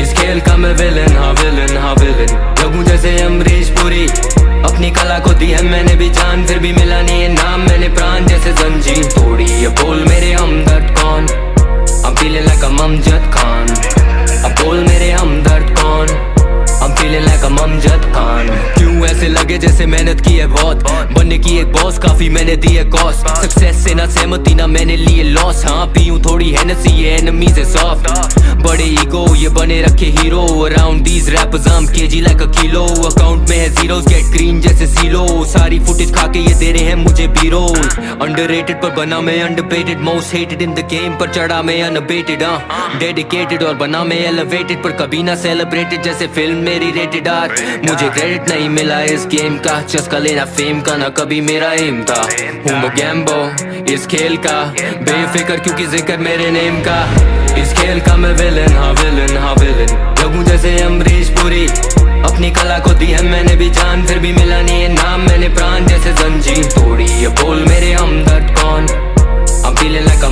इस खेल का मैं विलन, हाँ विलन, हाँ विलन। लगूं जैसे अमरीश पुरी, अपनी कला को दी है मैंने भी जान, फिर भी मिला नहीं है नाम, मैंने प्राण जैसे जंजीर तोड़ी। ये बोल मेरे हमदर्द कौन, I'm feeling like I'm Amjad Khan. अब बोल मेरे हमदर्द कौन, I'm feeling like I'm Amjad Khan. क्यों ऐसे लगे जैसे मेहनत की है बहुत, बनने की एक बॉस काफी मैंने दी है कॉस्ट। सक्सेस से ना सहमति ना मैंने लिए लॉस, हाँ पीऊं थोड़ी हैनेसी ये एनिमी से सॉफ्ट। बड़े ईगो ये बने रखे hero, around these rappers I'm kg like a kilo। Account में है जीरोस गेट ग्रीन जैसे सीलो, सारी फुटेज खा के ये दे रहे हैं मुझे बीरो। अंडररेटेड पर बना मैं underrated, most hated in the game पर चढ़ा मैं अनअबेटेड। डेडिकेटेड और बना मैं एलिवेटेड, पर कभी ना सेलिब्रेटेड जैसे फिल्म मेरी रेटेड आर। मुझे क्रेडिट नहीं मिला इस गेम का, चस्का लेना फेम का ना कभी मेरा एम था। हूँ मैं गैम्बो इस खेल का, बेफिक्र क्योंकि जिक्र मेरे नेम का। इस खेल का मैं विलन, हाँ विलन, हाँ विलन। लगूं जैसे अमरीश पुरी, अपनी कला को दी है मैंने भी जान, फिर भी मिला नहीं है नाम, मैंने प्राण जैसे जंजीर तोड़ी। ये बोल मेरे हमदर्द कौन, I'm feeling like I'm